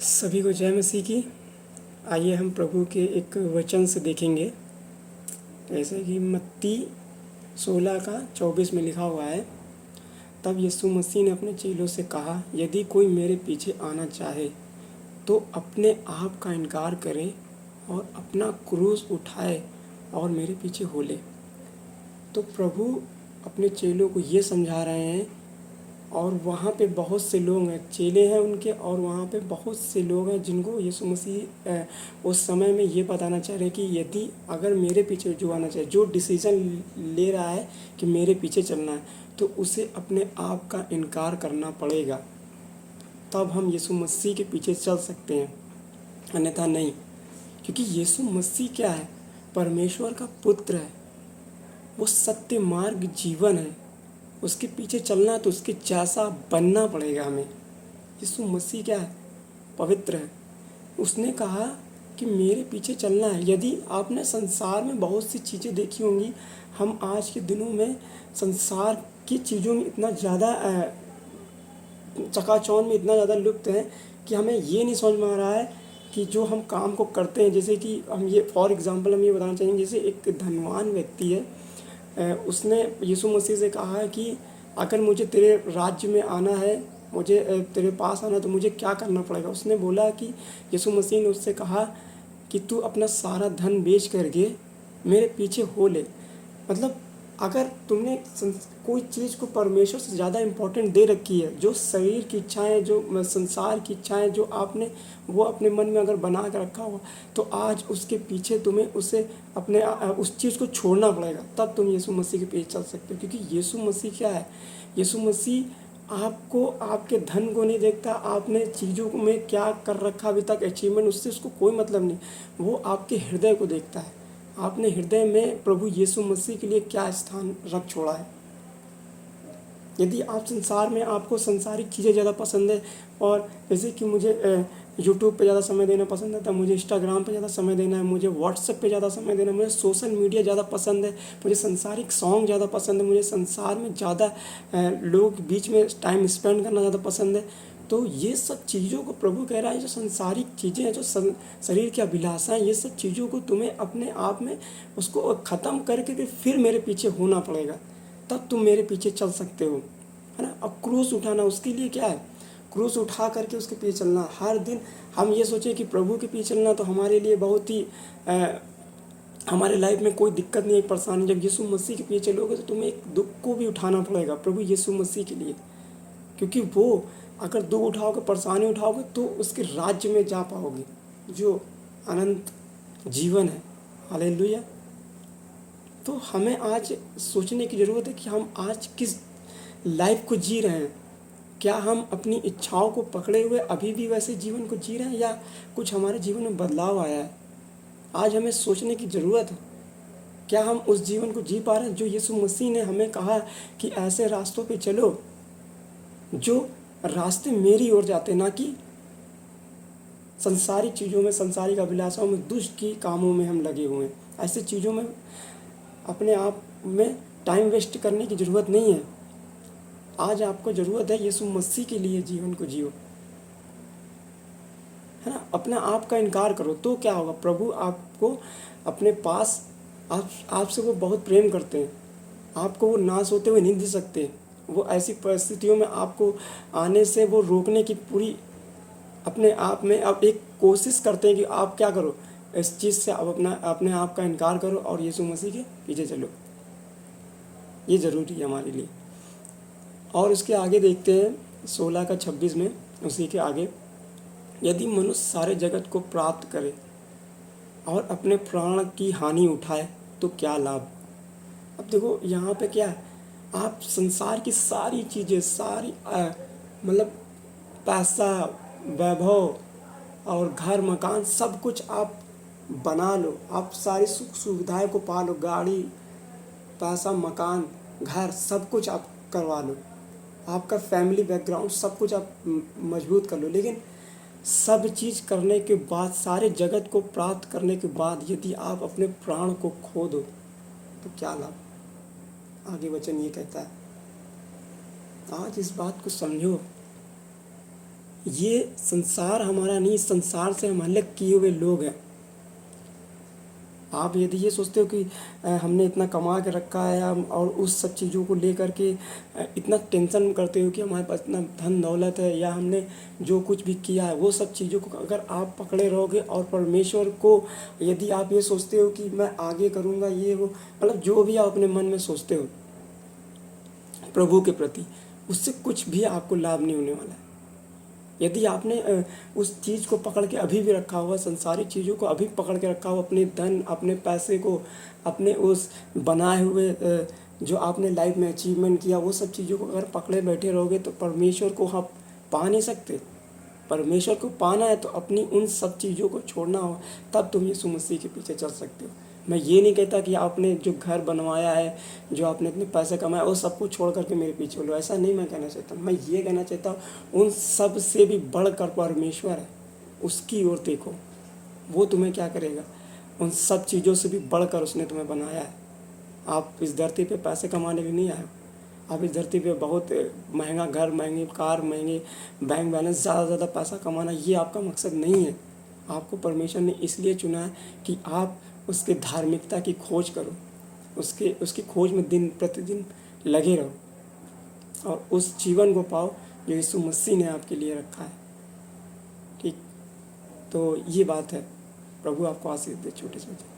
सभी को जय मसीह की। आइए हम प्रभु के एक वचन से देखेंगे। जैसे कि मत्ती 16 का 24 में लिखा हुआ है, तब यीशु मसीह ने अपने चेलों से कहा, यदि कोई मेरे पीछे आना चाहे तो अपने आप का इनकार करे और अपना क्रूस उठाए और मेरे पीछे हो ले। तो प्रभु अपने चेलों को ये समझा रहे हैं, और वहाँ पे बहुत से लोग हैं, चेले हैं उनके, और वहाँ पे बहुत से लोग हैं जिनको यीशु मसीह उस समय में ये बताना चाह रहे हैं कि यदि अगर मेरे पीछे जो आना चाहिए, जो डिसीज़न ले रहा है कि मेरे पीछे चलना है, तो उसे अपने आप का इनकार करना पड़ेगा, तब हम यीशु मसीह के पीछे चल सकते हैं, अन्यथा नहीं। क्योंकि यीशु मसीह क्या है? परमेश्वर का पुत्र है, वो सत्य मार्ग जीवन है। उसके पीछे चलना है तो उसके जैसा बनना पड़ेगा हमें। यीशु मसीह क्या है? पवित्र है। उसने कहा कि मेरे पीछे चलना है। यदि आपने संसार में बहुत सी चीज़ें देखी होंगी, हम आज के दिनों में संसार की चीज़ों में इतना ज़्यादा चकाचौंध में इतना ज़्यादा लुप्त हैं कि हमें ये नहीं समझ में आ रहा है कि जो हम काम को करते हैं, जैसे कि हम ये फॉर एग्ज़ाम्पल हम ये बताना चाहेंगे, जैसे एक धनवान व्यक्ति है, उसने यीशु मसीह से कहा है कि अगर मुझे तेरे राज्य में आना है, मुझे तेरे पास आना है, तो मुझे क्या करना पड़ेगा। उसने बोला कि यीशु मसीह ने उससे कहा कि तू अपना सारा धन बेच करके मेरे पीछे हो ले। मतलब अगर तुमने कोई चीज़ को परमेश्वर से ज़्यादा इम्पोर्टेंट दे रखी है, जो शरीर की इच्छाएं, जो संसार की इच्छाएं जो आपने वो अपने मन में अगर बना कर रखा हुआ, तो आज उसके पीछे तुम्हें उसे अपने उस चीज़ को छोड़ना पड़ेगा, तब तुम यीशु मसीह के पीछे चल सकते हो। क्योंकि यीशु मसीह क्या है? यीशु मसीह आपको, आपके धन को नहीं देखता, आपने चीज़ों में क्या कर रखा अभी तक अचीवमेंट, उससे उसको कोई मतलब नहीं। वो आपके हृदय को देखता है, आपने हृदय में प्रभु यीशु मसीह के लिए क्या स्थान रख छोड़ा है। यदि आप संसार में, आपको संसारिक चीज़ें ज़्यादा पसंद है, और जैसे कि मुझे यूट्यूब पे ज़्यादा समय देना पसंद है, मुझे इंस्टाग्राम पे ज़्यादा समय देना है, मुझे व्हाट्सएप पे ज़्यादा समय देना है, मुझे सोशल मीडिया ज़्यादा पसंद है, मुझे संसारिक सॉन्ग ज़्यादा पसंद है, मुझे संसार में ज़्यादा लोग बीच में टाइम स्पेंड करना ज़्यादा पसंद है, तो ये सब चीज़ों को प्रभु कह रहा है, जो संसारिक चीज़ें हैं, जो शरीर की अभिलाषाएँ, ये सब चीज़ों को तुम्हें अपने आप में उसको ख़त्म करके फिर मेरे पीछे होना पड़ेगा, तब तुम मेरे पीछे चल सकते हो, है ना। अब क्रूस उठाना, उसके लिए क्या है? क्रूस उठा करके उसके पीछे चलना। हर दिन हम ये सोचें कि प्रभु के पीछे चलना तो हमारे लिए बहुत ही हमारे लाइफ में कोई दिक्कत नहीं, एक परेशानी। जब यीशु मसीह के पीछे चलोगे तो तुम्हें एक दुख को भी उठाना पड़ेगा प्रभु यीशु मसीह के लिए, क्योंकि वो अगर दुख उठाओगे, परेशानी उठाओगे, तो उसके राज्य में जा पाओगे, जो अनंत जीवन है। हालेलुया। तो हमें आज सोचने की ज़रूरत है कि हम आज किस लाइफ को जी रहे हैं। क्या हम अपनी इच्छाओं को पकड़े हुए अभी भी वैसे जीवन को जी रहे हैं, या कुछ हमारे जीवन में बदलाव आया है? आज हमें सोचने की ज़रूरत है, क्या हम उस जीवन को जी पा रहे हैं जो यीशु मसीह ने हमें कहा कि ऐसे रास्तों पे चलो जो रास्ते मेरी ओर जाते, ना कि संसारिक चीज़ों में, संसारिक अभिलाषाओं में, दुष्ट की कामों में हम लगे हुए हैं। ऐसे चीज़ों में अपने आप में टाइम वेस्ट करने की ज़रूरत नहीं है। आज आपको ज़रूरत है यीशु मसीह के लिए जीवन को जियो, है ना। अपना आप का इनकार करो तो क्या होगा? प्रभु आपको अपने पास, आपसे वो बहुत प्रेम करते हैं, आपको वो नाश होते हुए नहीं दे सकते। वो ऐसी परिस्थितियों में आपको आने से वो रोकने की पूरी अपने आप में अब एक कोशिश करते हैं कि आप क्या करो, इस चीज़ से आप अपने आप का इनकार करो और यीशु मसीह के पीछे चलो। ये ज़रूरी है हमारे लिए। और उसके आगे देखते हैं 16 का 26 में, उसी के आगे, यदि मनुष्य सारे जगत को प्राप्त करे और अपने प्राण की हानि उठाए तो क्या लाभ। अब देखो यहाँ पे क्या है, आप संसार की सारी चीज़ें, सारी मतलब पैसा, वैभव और घर मकान सब कुछ आप बना लो, आप सारी सुख सुविधाएं को पा लो, गाड़ी, पैसा, मकान, घर, सब कुछ आप करवा लो, आपका फैमिली बैकग्राउंड सब कुछ आप मजबूत कर लो, लेकिन सब चीज़ करने के बाद, सारे जगत को प्राप्त करने के बाद यदि आप अपने प्राण को खो दो तो क्या लाभ। आगे वचन ये कहता है, आज इस बात को समझो, ये संसार हमारा नहीं, संसार से हम अलग किए हुए लोग हैं। आप यदि ये सोचते हो कि हमने इतना कमा के रखा है हम, और उस सब चीज़ों को लेकर के इतना टेंशन करते हो कि हमारे पास इतना धन दौलत है, या हमने जो कुछ भी किया है वो सब चीज़ों को अगर आप पकड़े रहोगे, और परमेश्वर को यदि आप ये सोचते हो कि मैं आगे करूँगा ये वो, मतलब जो भी आप अपने मन में सोचते हो प्रभु के प्रति, उससे कुछ भी आपको लाभ नहीं होने वाला है। यदि आपने उस चीज़ को पकड़ के अभी भी रखा हुआ, संसारिक चीज़ों को अभी पकड़ के रखा हुआ, अपने धन, अपने पैसे को, अपने उस बनाए हुए जो आपने लाइफ में अचीवमेंट किया, वो सब चीज़ों को अगर पकड़े बैठे रहोगे तो परमेश्वर को आप पा नहीं सकते। परमेश्वर को पाना है तो अपनी उन सब चीज़ों को छोड़ना हो, तब तुम यीशु मसीह के पीछे चल सकते हो। मैं ये नहीं कहता कि आपने जो घर बनवाया है, जो आपने इतने पैसे कमाए, वो सब कुछ छोड़ करके मेरे पीछे चलो, ऐसा नहीं मैं कहना चाहता। मैं ये कहना चाहता हूँ उन सब से भी बढ़कर परमेश्वर है, उसकी ओर देखो, वो तुम्हें क्या करेगा। उन सब चीज़ों से भी बढ़कर उसने तुम्हें बनाया है। आप इस धरती पे पैसे कमाने भी नहीं आए हो। आप इस धरती पे बहुत महंगा घर, महंगी कार, महंगे बैंक बैलेंस, ज़्यादा से ज़्यादा पैसा कमाना, ये आपका मकसद नहीं है। आपको परमेश्वर ने इसलिए चुना है कि आप उसके धार्मिकता की खोज करो, उसकी खोज में दिन प्रतिदिन लगे रहो, और उस जीवन को पाओ जो यीशु मसीह ने आपके लिए रखा है। ठीक, तो ये बात है। प्रभु आपको आशीष दे। छोटे छोटे